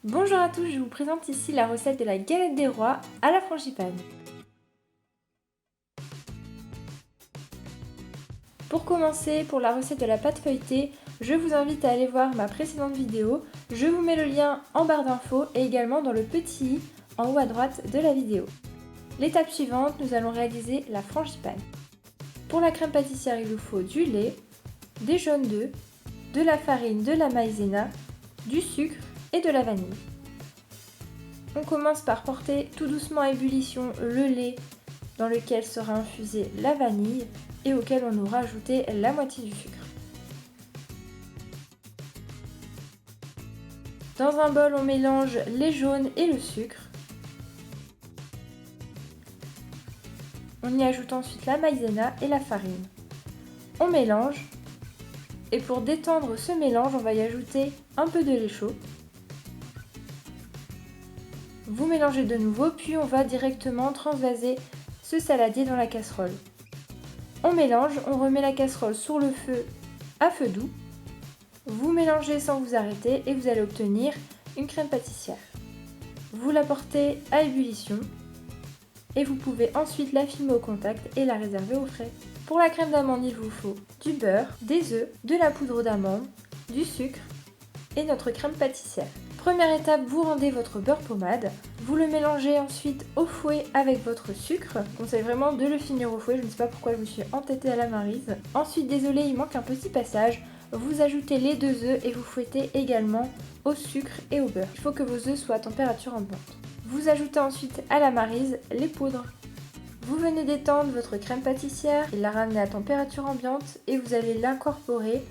Bonjour à tous, je vous présente ici la recette de la galette des rois à la frangipane. Pour commencer, pour la recette de la pâte feuilletée, je vous invite à aller voir ma précédente vidéo. Je vous mets le lien en barre d'infos et également dans le petit i en haut à droite de la vidéo. L'étape suivante, nous allons réaliser la frangipane. Pour la crème pâtissière, il vous faut du lait, des jaunes d'œufs, de la farine, de la maïzena, du sucre et de la vanille. On commence par porter tout doucement à ébullition le lait dans lequel sera infusée la vanille et auquel on aura ajouté la moitié du sucre. Dans un bol, on mélange les jaunes et le sucre. On y ajoute ensuite la maïzena et la farine. On mélange et pour détendre ce mélange, on va y ajouter un peu de lait chaud. Vous mélangez de nouveau, puis on va directement transvaser ce saladier dans la casserole. On mélange, on remet la casserole sur le feu à feu doux. Vous mélangez sans vous arrêter et vous allez obtenir une crème pâtissière. Vous la portez à ébullition et vous pouvez ensuite la filmer au contact et la réserver au frais. Pour la crème d'amande, il vous faut du beurre, des œufs, de la poudre d'amande, du sucre et notre crème pâtissière. Première étape, vous rendez votre beurre pommade, vous le mélangez ensuite au fouet avec votre sucre. Je conseille vraiment de le finir au fouet, je ne sais pas pourquoi je me suis entêtée à la maryse. Ensuite, désolé, il manque un petit passage, vous ajoutez les 2 œufs et vous fouettez également au sucre et au beurre. Il faut que vos œufs soient à température ambiante. Vous ajoutez ensuite à la maryse les poudres. Vous venez d'étendre votre crème pâtissière et la ramener à température ambiante et vous allez l'incorporer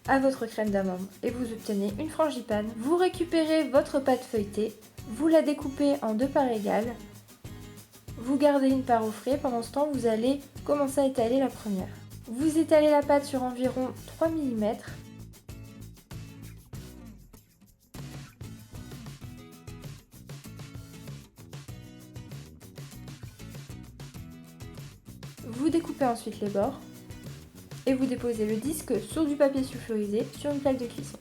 à votre crème d'amande et vous obtenez une frangipane. Vous récupérez votre pâte feuilletée, vous la découpez en 2 parts égales, vous gardez une part au frais, pendant ce temps vous allez commencer à étaler la première. Vous étalez la pâte sur environ 3 mm. Vous découpez ensuite les bords et vous déposez le disque sur du papier sulfurisé sur une plaque de cuisson.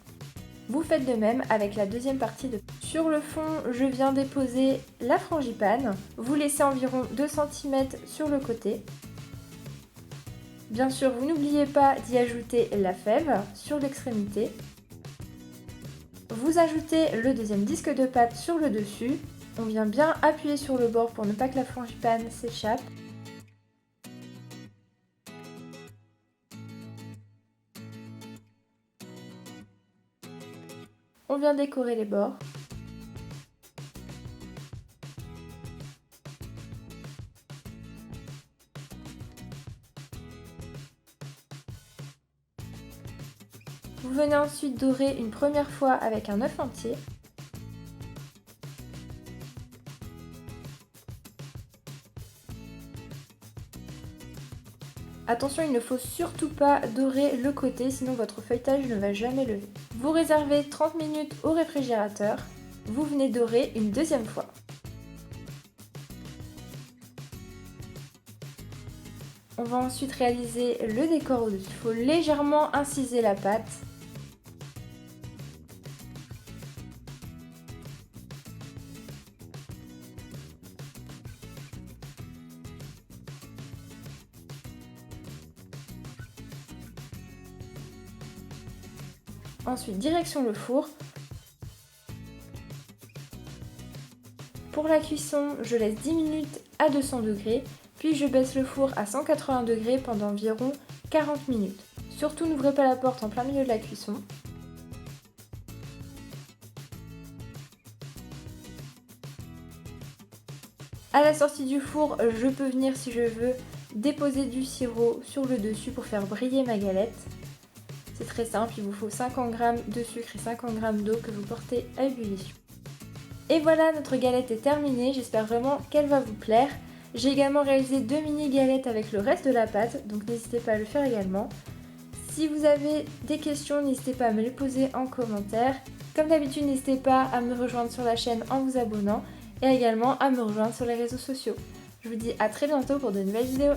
Vous faites de même avec la deuxième partie de... Sur le fond, je viens déposer la frangipane. Vous laissez environ 2 cm sur le côté. Bien sûr, vous n'oubliez pas d'y ajouter la fève sur l'extrémité. Vous ajoutez le deuxième disque de pâte sur le dessus. On vient bien appuyer sur le bord pour ne pas que la frangipane s'échappe. On vient décorer les bords. Vous venez ensuite dorer une première fois avec un œuf entier. Attention, il ne faut surtout pas dorer le côté, sinon votre feuilletage ne va jamais lever. Vous réservez 30 minutes au réfrigérateur. Vous venez dorer une deuxième fois. On va ensuite réaliser le décor au-dessus. Il faut légèrement inciser la pâte. Ensuite, direction le four. Pour la cuisson, je laisse 10 minutes à 200 degrés, puis je baisse le four à 180 degrés pendant environ 40 minutes. Surtout, n'ouvrez pas la porte en plein milieu de la cuisson. À la sortie du four, je peux venir, si je veux, déposer du sirop sur le dessus pour faire briller ma galette. C'est très simple, il vous faut 50 g de sucre et 50 g d'eau que vous portez à ébullition. Et voilà, notre galette est terminée, j'espère vraiment qu'elle va vous plaire. J'ai également réalisé 2 mini galettes avec le reste de la pâte, donc n'hésitez pas à le faire également. Si vous avez des questions, n'hésitez pas à me les poser en commentaire. Comme d'habitude, n'hésitez pas à me rejoindre sur la chaîne en vous abonnant et également à me rejoindre sur les réseaux sociaux. Je vous dis à très bientôt pour de nouvelles vidéos.